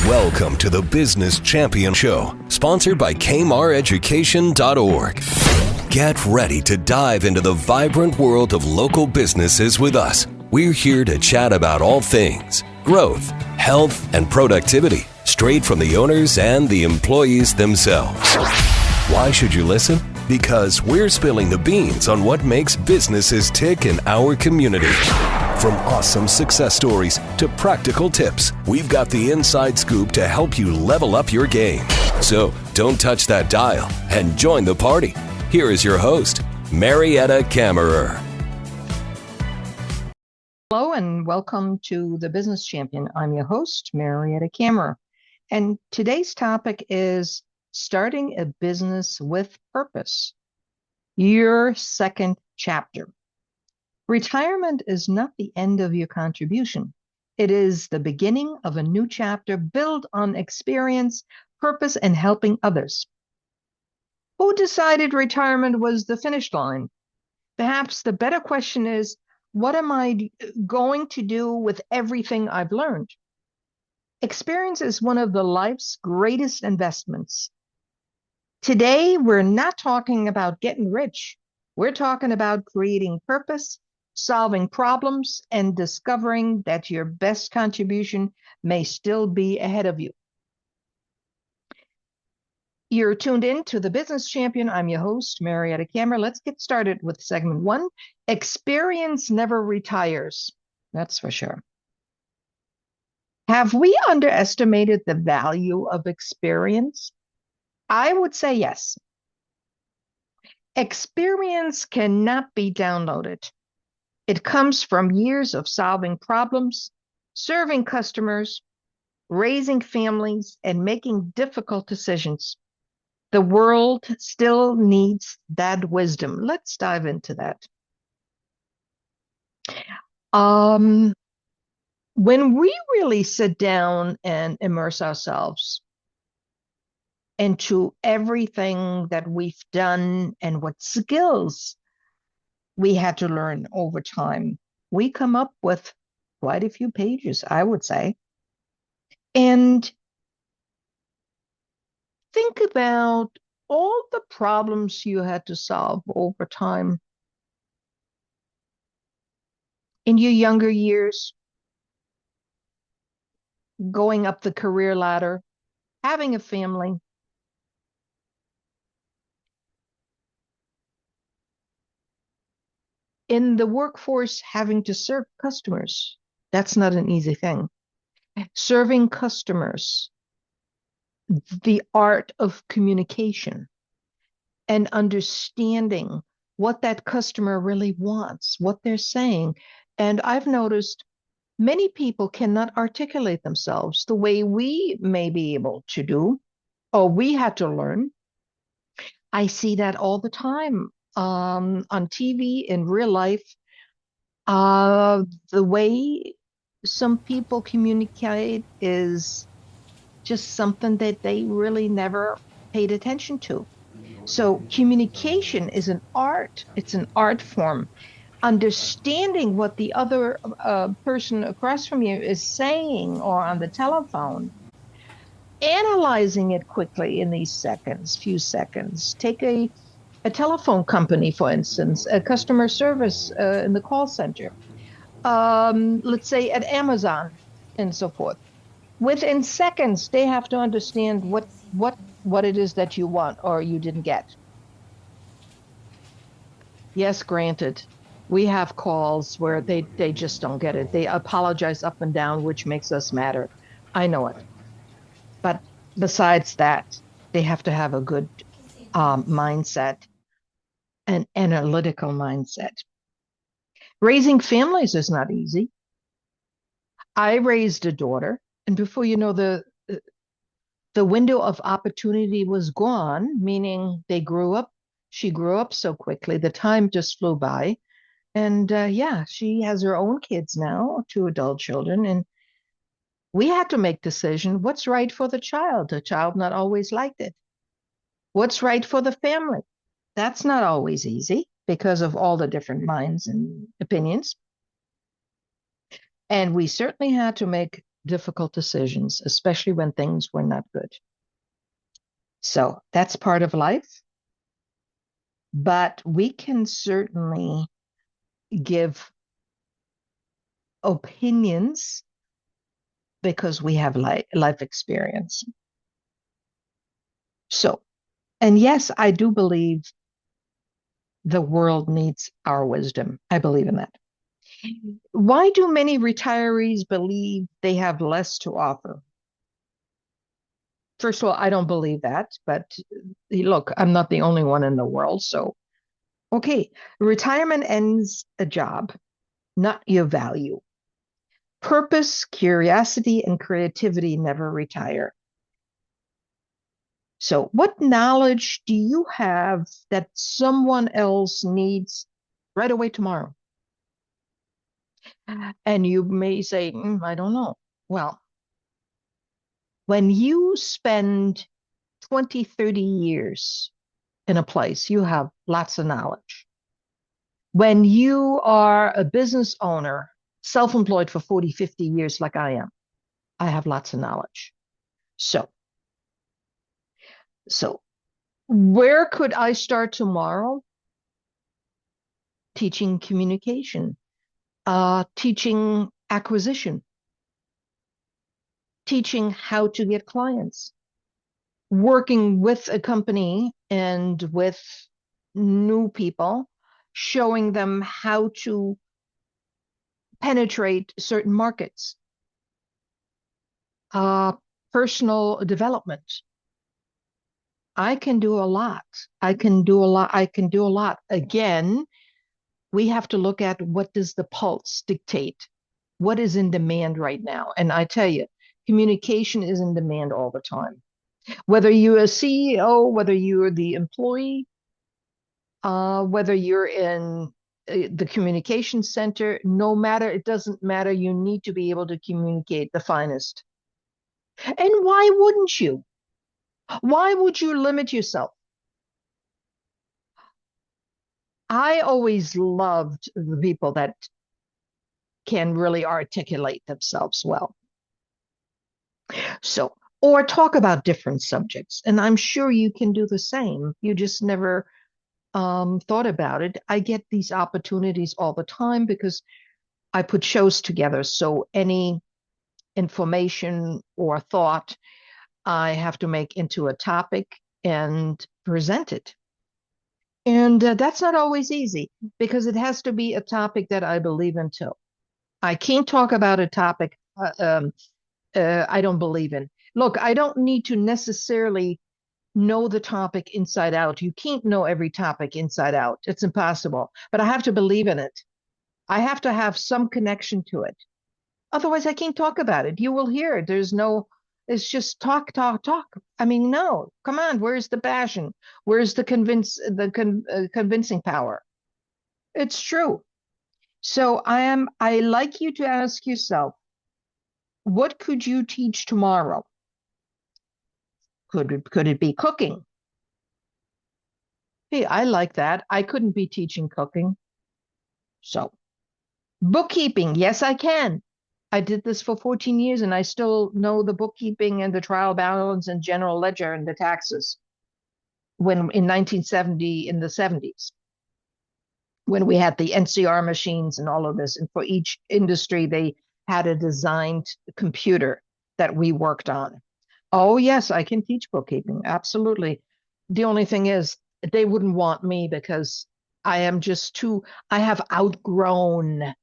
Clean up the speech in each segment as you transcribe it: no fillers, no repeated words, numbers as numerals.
Welcome to the Business Champion Show, sponsored by KmarEducation.org. Get ready to dive into the vibrant world of local businesses with us. We're here to chat about all things growth, health, and productivity, straight from the owners and the employees themselves. Why should you listen? Because we're spilling the beans on what makes businesses tick in our community. From awesome success stories to practical tips, we've got the inside scoop to help you level up your game. So don't touch that dial and join the party. Here is your host, Mariette Kammerer. Hello and welcome to the Business Champion. I'm your host, Mariette Kammerer. And today's topic is starting a business with purpose. Your second chapter. Retirement is not the end of your contribution. It is the beginning of a new chapter built on experience, purpose, and helping others. Who decided retirement was the finish line? Perhaps the better question is, what am I going to do with everything I've learned? Experience is one of the life's greatest investments. Today, we're not talking about getting rich. We're talking about creating purpose, solving problems, and discovering that your best contribution may still be ahead of you. You're tuned in to the Business Champion. I'm your host, Mariette Kammerer. Let's get started with segment one. Experience never retires. That's for sure. Have we underestimated the value of experience? I would say yes. Experience cannot be downloaded. It comes from years of solving problems, serving customers, raising families, and making difficult decisions. The world still needs that wisdom. Let's dive into that. When we really sit down and immerse ourselves into everything that we've done and what skills we had to learn over time, we come up with quite a few pages, I would say. And think about all the problems you had to solve over time. In your younger years, going up the career ladder, having a family, in the workforce, having to serve customers. That's not an easy thing. Serving customers, the art of communication, and understanding what that customer really wants, what they're saying. And I've noticed many people cannot articulate themselves the way we may be able to do, or we had to learn. I see that all the time. On TV, in real life, the way some people communicate is just something that they really never paid attention to. So communication is an art. It's an art form. Understanding what the other person across from you is saying or on the telephone, analyzing it quickly in these few seconds. Take a telephone company, for instance, a customer service in the call center, let's say at Amazon and so forth. Within seconds, they have to understand what it is that you want or you didn't get. Yes, granted, we have calls where they just don't get it. They apologize up and down, which makes us madder. I know it. But besides that, they have to have a good mindset, an analytical mindset. Raising families is not easy. I raised a daughter, and before you know, the window of opportunity was gone, meaning she grew up so quickly, the time just flew by. And she has her own kids now, 2 adult children, and we had to make decision what's right for the child. The child not always liked it. What's right for the family? That's not always easy because of all the different minds and opinions. And we certainly had to make difficult decisions, especially when things were not good. So that's part of life. But we can certainly give opinions because we have life experience. So, and yes, I do believe the world needs our wisdom. I believe in that. Why do many retirees believe they have less to offer? First of all, I don't believe that, but look, I'm not the only one in the world. So, okay, retirement ends a job, not your value. Purpose, curiosity, and creativity never retire. So, what knowledge do you have that someone else needs right away tomorrow? And you may say, I don't know. Well, when you spend 20, 30 years in a place, you have lots of knowledge. When you are a business owner, self-employed for 40, 50 years like I am, I have lots of knowledge. So where could I start tomorrow? Teaching communication, teaching acquisition, teaching how to get clients, working with a company and with new people, showing them how to penetrate certain markets, personal development. I can do a lot. I can do a lot. I can do a lot. Again, we have to look at what does the pulse dictate? What is in demand right now? And I tell you, communication is in demand all the time. Whether you're a CEO, whether you're the employee, whether you're in the communication center, no matter, it doesn't matter. You need to be able to communicate the finest. And why wouldn't you? Why would you limit yourself? I always loved the people that can really articulate themselves well. So, or talk about different subjects. And I'm sure you can do the same. You just never thought about it. I get these opportunities all the time because I put shows together. So any information or thought I have to make into a topic and present it. And that's not always easy because it has to be a topic that I believe in too. I can't talk about a topic I don't believe in. Look, I don't need to necessarily know the topic inside out. You can't know every topic inside out. It's impossible. But I have to believe in it. I have to have some connection to it. Otherwise, I can't talk about it. You will hear it. It's just talk, talk, talk. I mean, no, come on. Where's the passion? Where's the convincing power? It's true. So I like you to ask yourself, what could you teach tomorrow? Could it be cooking? Hey, I like that. I couldn't be teaching cooking. So, bookkeeping, yes, I can. I did this for 14 years and I still know the bookkeeping and the trial balance and general ledger and the taxes when in 1970, in the 70s, when we had the NCR machines and all of this. And for each industry, they had a designed computer that we worked on. Oh, yes, I can teach bookkeeping. Absolutely. The only thing is, they wouldn't want me because I am just too, I have outgrown.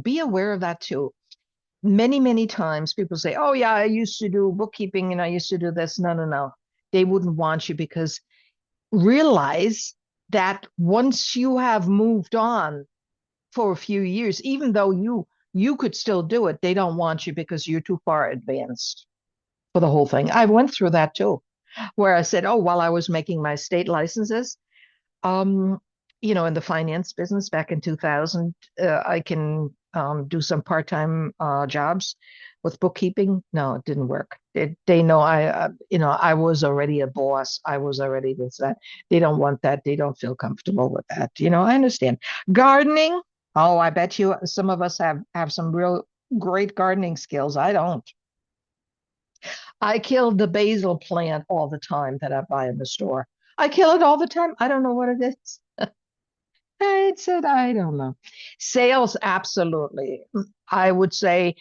Be aware of that too. Many, many times people say, oh, yeah, I used to do bookkeeping and I used to do this. No, no, no. They wouldn't want you because realize that once you have moved on for a few years, even though you could still do it, they don't want you because you're too far advanced for the whole thing. I went through that too, where I said, oh, while I was making my state licenses, um, in the finance business back in 2000, I can do some part-time jobs with bookkeeping. No, it didn't work. They know I was already a boss. I was already this, that. They don't want that. They don't feel comfortable with that. I understand. Gardening. Oh, I bet you some of us have some real great gardening skills. I don't. I kill the basil plant all the time that I buy in the store. I kill it all the time. I don't know what it is. I don't know. Sales, absolutely. I would say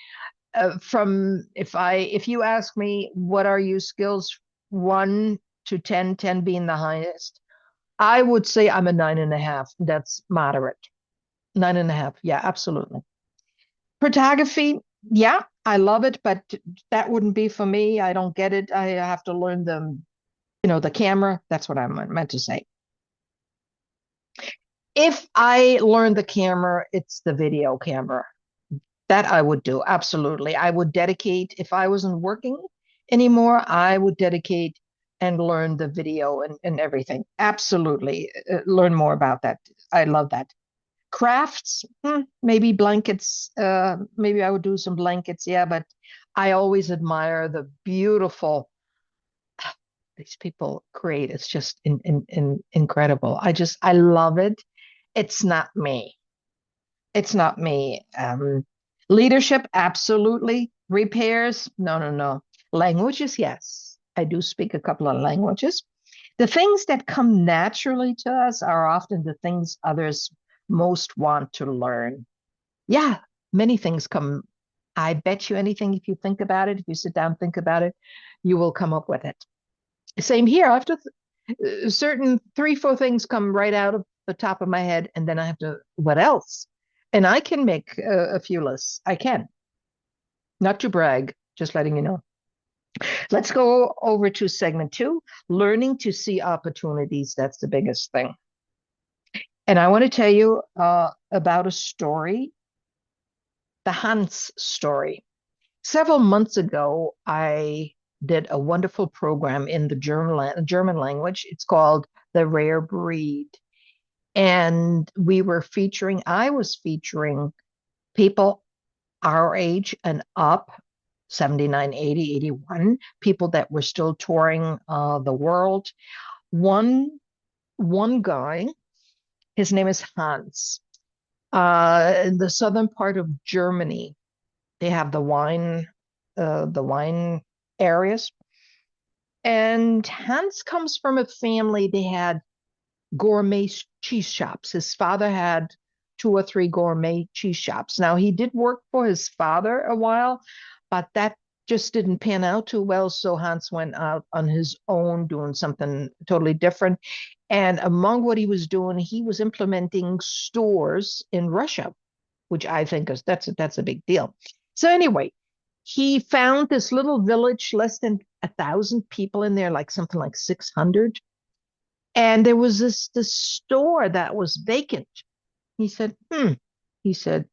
from if you ask me what are you skills 1 to 10, 10 being the highest, I would say I'm a 9.5. That's moderate. 9.5. Yeah, absolutely. Photography, yeah, I love it, but that wouldn't be for me. I don't get it. I have to learn the camera. That's what I meant to say. If I learn the camera, it's the video camera. That I would do. Absolutely. I would dedicate, if I wasn't working anymore, I would dedicate and learn the video and everything. Absolutely. Learn more about that. I love that. Crafts, maybe blankets. Maybe I would do some blankets. Yeah, but I always admire the beautiful these people create. It's just incredible. I love it. It's not me. It's not me. Leadership, absolutely. Repairs, no, no, no. Languages, yes. I do speak a couple of languages. The things that come naturally to us are often the things others most want to learn. Yeah, many things come. I bet you anything, if you think about it, if you sit down and think about it, you will come up with it. Same here. I have to certain 3, 4 things come right out of the top of my head, and then I have to, what else? And I can make a few lists. I can. Not to brag, just letting you know. Let's go over to segment 2, learning to see opportunities. That's the biggest thing. And I want to tell you about a story, the Hans story. Several months ago, I did a wonderful program in the German language. It's called The Rare Breed. And I was featuring people our age and up, 79, 80, 81, people that were still touring the world. One guy, his name is Hans. In the southern part of Germany, they have the wine areas. And Hans comes from a family, they had gourmet cheese shops. His father had 2 or 3 gourmet cheese shops. Now, he did work for his father a while, but that just didn't pan out too well. So Hans went out on his own doing something totally different. And among what he was doing, he was implementing stores in Russia, which I think that's a big deal. So anyway, he found this little village, less than 1,000 people in there, like something like 600. And there was this store that was vacant. He said, He said,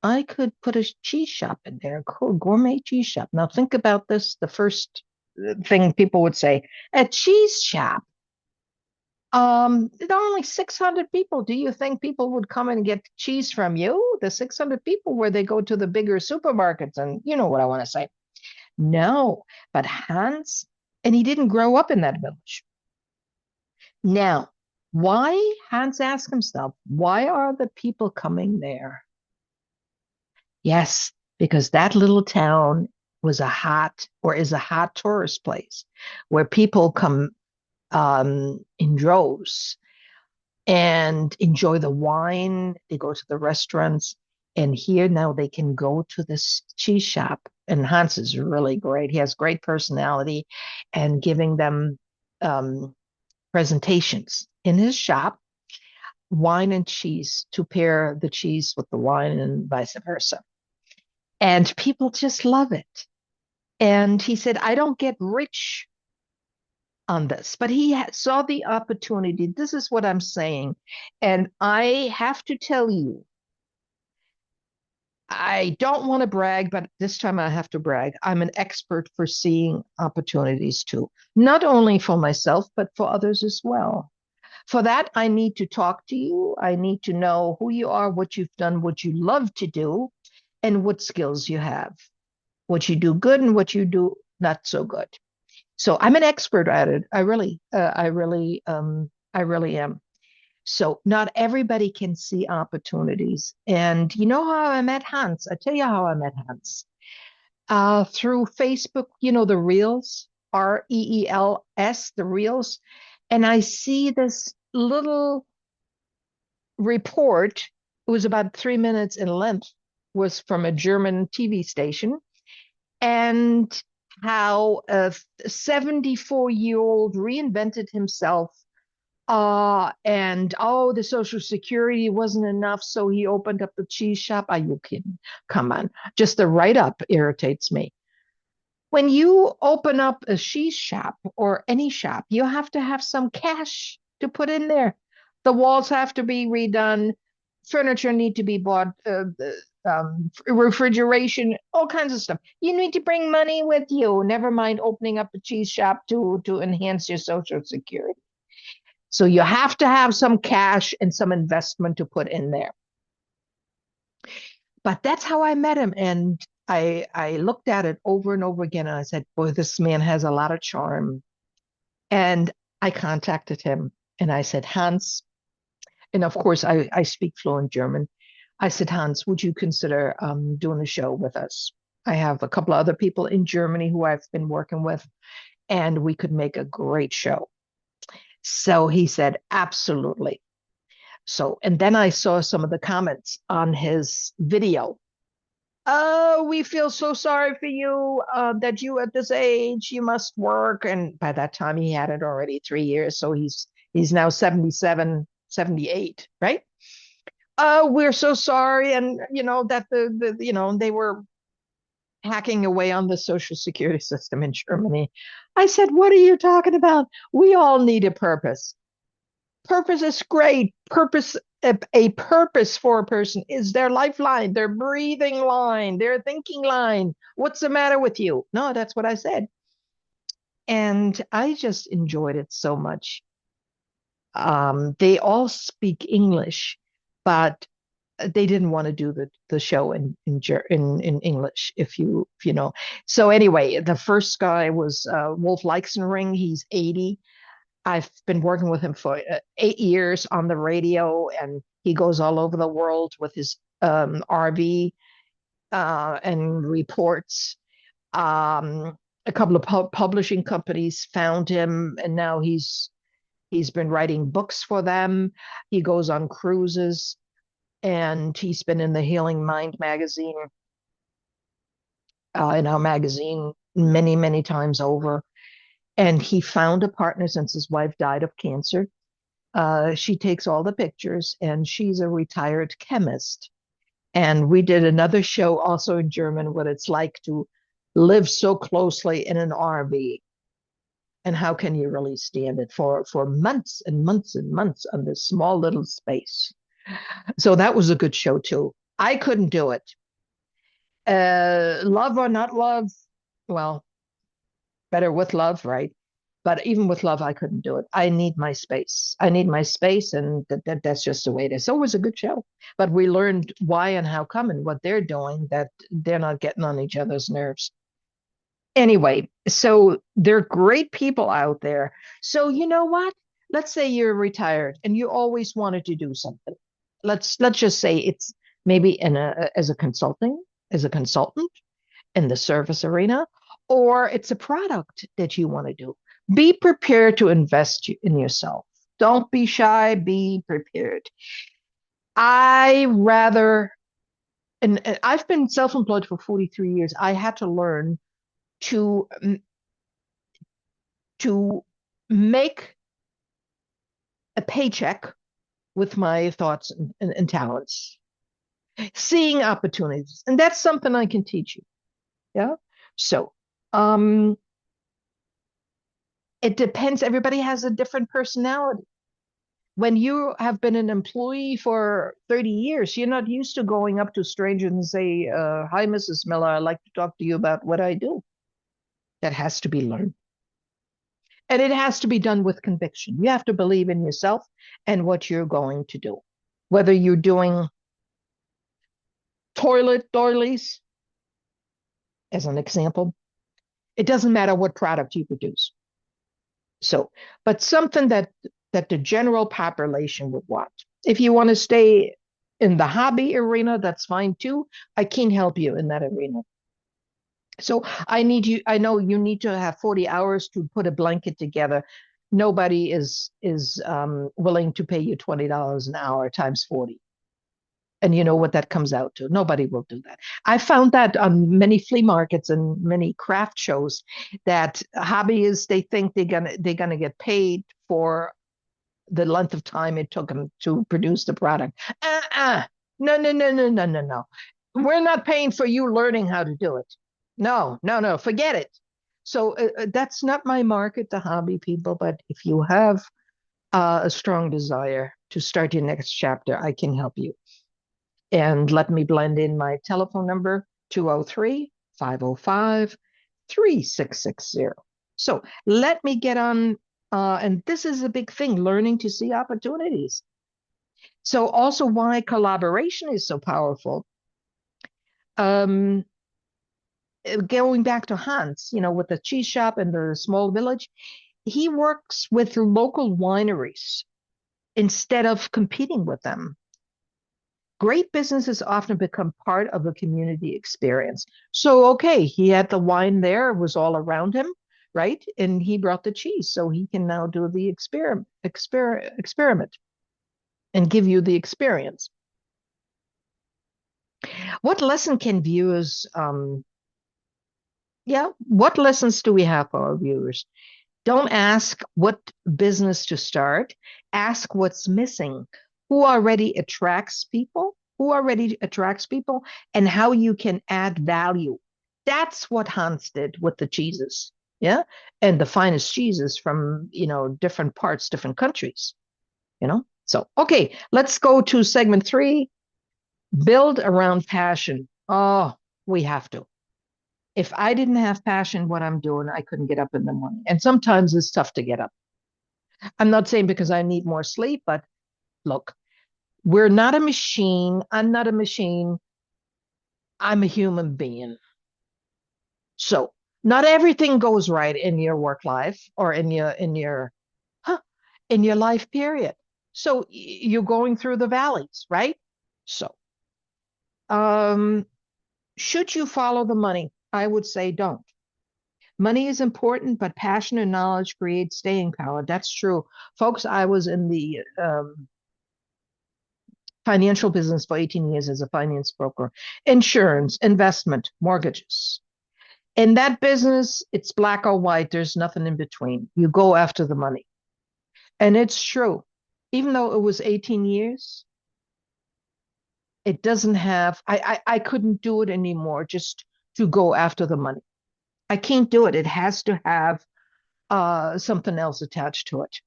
I could put a cheese shop in there, a gourmet cheese shop. Now think about this. The first thing people would say, a cheese shop. There are only 600 people. Do you think people would come and get cheese from you? The 600 people where they go to the bigger supermarkets, and you know what I want to say. No, but Hans, and he didn't grow up in that village. Now, why, Hans asked himself, why are the people coming there? Yes, because that little town is a hot tourist place where people come in droves and enjoy the wine. They go to the restaurants, and here now they can go to this cheese shop. And Hans is really great. He has great personality, and giving them presentations in his shop, wine and cheese, to pair the cheese with the wine and vice versa. And people just love it. And he said, I don't get rich on this, but he saw the opportunity. This is what I'm saying. And I have to tell you, I don't want to brag, but this time I have to brag. I'm an expert for seeing opportunities too, not only for myself, but for others as well. For that, I need to talk to you. I need to know who you are, what you've done, what you love to do, and what skills you have, what you do good and what you do not so good. So I'm an expert at it. I really am. So not everybody can see opportunities. And you know how I met Hans? I tell you how I met Hans. Through Facebook, the Reels, Reels, the Reels. And I see this little report. It was about 3 minutes in length, was from a German TV station, and how a 74-year-old reinvented himself. And the Social Security wasn't enough, so he opened up the cheese shop. Are you kidding? Come on. Just the write-up irritates me. When you open up a cheese shop or any shop, you have to have some cash to put in there. The walls have to be redone, furniture need to be bought, refrigeration, all kinds of stuff. You need to bring money with you. Never mind opening up a cheese shop to enhance your Social Security. So you have to have some cash and some investment to put in there. But that's how I met him. And I looked at it over and over again, and I said, boy, this man has a lot of charm. And I contacted him and I said, Hans, and of course I speak fluent German. I said, Hans, would you consider doing a show with us? I have a couple of other people in Germany who I've been working with, and we could make a great show. So he said, absolutely. So, and then I saw some of the comments on his video. Oh, we feel so sorry for you, that you at this age, you must work. And by that time he had it already 3 years. So he's now 77, 78, right? We're so sorry. And that they were hacking away on the Social Security system in Germany. I said, what are you talking about? We all need a purpose. Purpose is great. A purpose for a person is their lifeline, their breathing line, their thinking line. What's the matter with you? No, that's what I said. And I just enjoyed it so much. They all speak English, but they didn't want to do the show in English, if you know. So anyway, the first guy was Wolf Leixenring. He's 80. I've been working with him for 8 years on the radio, and he goes all over the world with his RV and reports. A couple of publishing companies found him, and now he's been writing books for them. He goes on cruises, and he's been in the Healing Mind magazine, in our magazine many, many times over. And he found a partner since his wife died of cancer. She takes all the pictures, and she's a retired chemist. And we did another show also in German, what it's like to live so closely in an RV. And how can you really stand it for months and months and months on this small little space? So that was a good show too. I couldn't do it. Love or not love, well, better with love, right? But even with love, I couldn't do it. I need my space. I need my space, and that's just the way it is. So it was a good show. But we learned why and how come and what they're doing, that they're not getting on each other's nerves. Anyway, so they're great people out there. So you know what? Let's say you're retired and you always wanted to do something. Let's just say it's maybe as a consultant in the service arena, or it's a product that you want to do. Be prepared to invest in yourself. Don't be shy, be prepared. I rather, and I've been self-employed for 43 years. I had to learn to make a paycheck with my thoughts and talents, seeing opportunities. And that's something I can teach you. Yeah. So, it depends. Everybody has a different personality. When you have been an employee for 30 years, you're not used to going up to strangers and say, hi, Mrs. Miller, I'd like to talk to you about what I do. That has to be learned. And it has to be done with conviction. You have to believe in yourself and what you're going to do. Whether you're doing toilet doilies, as an example, it doesn't matter what product you produce. So, but something that that the general population would want. If you want to stay in the hobby arena, that's fine too. I can help you in that arena. So I know you need to have 40 hours to put a blanket together. Nobody is willing to pay you $20 an hour times 40. And you know what that comes out to. Nobody will do that. I found that on many flea markets and many craft shows that hobbyists, they think they're gonna get paid for the length of time it took them to produce the product. No, no, no, no, no, no, no. We're not paying for you learning how to do it. No, no, no, forget it. So that's not my market, the hobby people. But if you have a strong desire to start your next chapter, I can help you. And let me blend in my telephone number, 203-505-3660. So let me get on, and this is a big thing, learning to see opportunities. So also why collaboration is so powerful. Going back to Hans, with the cheese shop in the small village, he works with local wineries instead of competing with them. Great businesses often become part of a community experience. So, okay, he had the wine there, it was all around him, right? And he brought the cheese, so he can now do the experiment and give you the experience. What lesson can viewers, what lessons do we have for our viewers? Don't ask what business to start. Ask what's missing. Who already attracts people? And how you can add value. That's what Hans did with the cheeses. Yeah. And the finest cheeses from, different parts, different countries, So, okay, let's go to segment 3. Build around passion. Oh, we have to. If I didn't have passion what I'm doing, I couldn't get up in the morning. And sometimes it's tough to get up. I'm not saying because I need more sleep, but look, we're not a machine. I'm not a machine. I'm a human being. So not everything goes right in your work life or in your life period. So you're going through the valleys, right? So, should you follow the money? I would say don't. Money is important, but passion and knowledge create staying power. That's true. Folks, I was in the financial business for 18 years as a finance broker, insurance, investment, mortgages. In that business, it's black or white. There's nothing in between. You go after the money. And it's true. Even though it was 18 years, it doesn't have, I couldn't do it anymore just to go after the money. I can't do it. It has to have something else attached to it.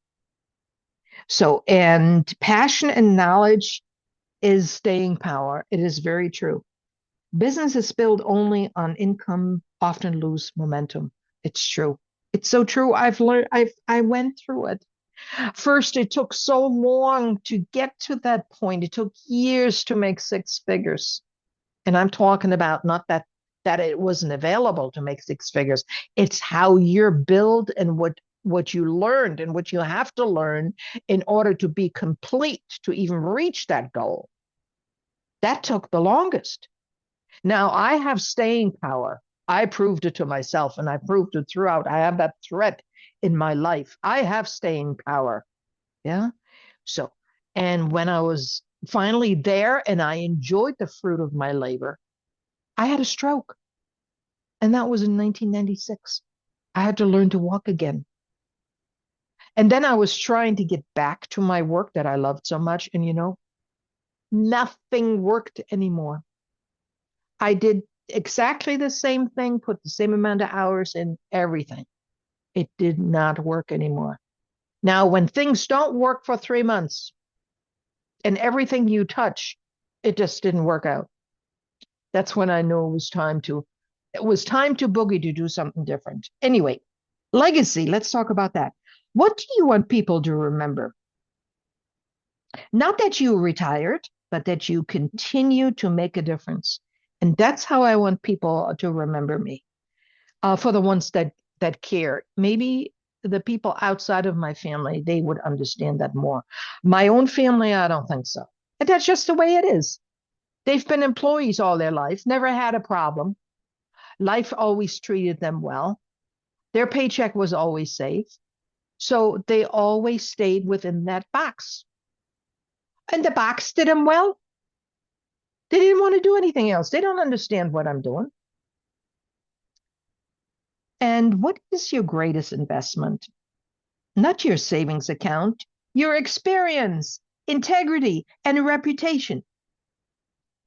So, and passion and knowledge is staying power. It is very true. Businesses built only on income often lose momentum. It's true. It's so true. I've learned, I went through it. First, it took so long to get to that point. It took years to make 6 figures. And I'm talking about not that it wasn't available to make 6 figures. It's how you're built and what you learned and what you have to learn in order to be complete to even reach that goal. That took the longest. Now I have staying power. I proved it to myself and I proved it throughout. I have that thread in my life. I have staying power. Yeah. So, and when I was finally there and I enjoyed the fruit of my labor, I had a stroke. And that was in 1996. I had to learn to walk again. And then I was trying to get back to my work that I loved so much. And nothing worked anymore. I did exactly the same thing, put the same amount of hours in everything. It did not work anymore. Now, when things don't work for 3 months and everything you touch, it just didn't work out. That's when I knew it was time to boogie, to do something different. Anyway, legacy, let's talk about that. What do you want people to remember? Not that you retired, but that you continue to make a difference. And that's how I want people to remember me. For the ones that care. Maybe the people outside of my family, they would understand that more. My own family, I don't think so. And that's just the way it is. They've been employees all their life, never had a problem. Life always treated them well. Their paycheck was always safe. So they always stayed within that box. And the box did them well. They didn't want to do anything else. They don't understand what I'm doing. And what is your greatest investment? Not your savings account, your experience, integrity, and reputation.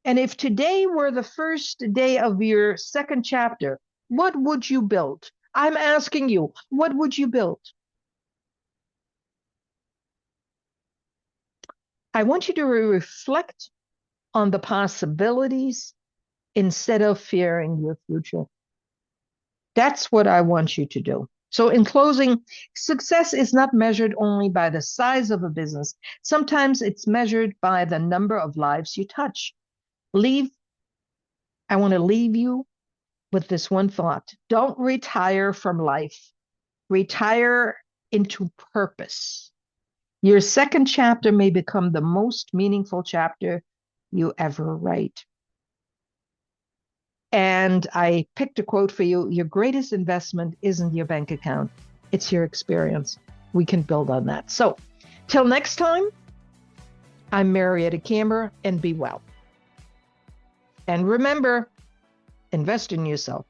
And if today were the first day of your second chapter, what would you build? I'm asking you, what would you build? I want you to reflect on the possibilities instead of fearing your future. That's what I want you to do. So in closing, success is not measured only by the size of a business. Sometimes it's measured by the number of lives you touch. I want to leave you with this one thought. Don't retire from life. Retire into purpose. Your second chapter may become the most meaningful chapter you ever write. And I picked a quote for you. Your greatest investment isn't your bank account. It's your experience. We can build on that. So till next time, I'm Mariette Kammerer, and be well. And remember, invest in yourself.